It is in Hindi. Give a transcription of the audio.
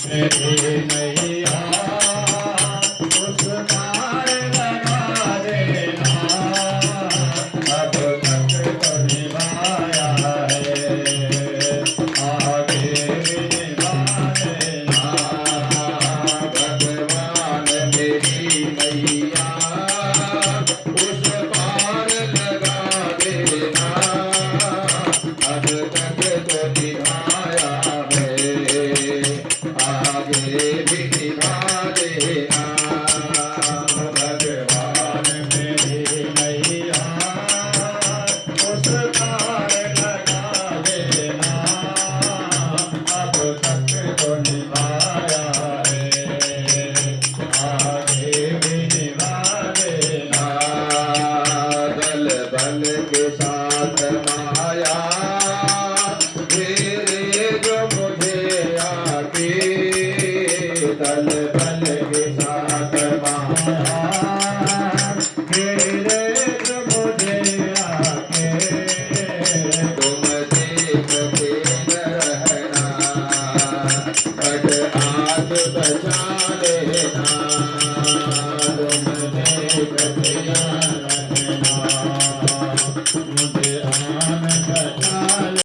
मेरी नैया उस पार लगा देना, अब तक तो निभाया है, आगे भी निभा देना। भगवान मेरी नैया उस पार लगा देना, अब तक तो निभाया है, आगे भी निभा देना। भगवान मेरी नैया उस पार लगा देना, अब तक तो निभाया है, आगे भी निभा देना। दल बल के साथ माया घेरे जो मुझे आके, दल बल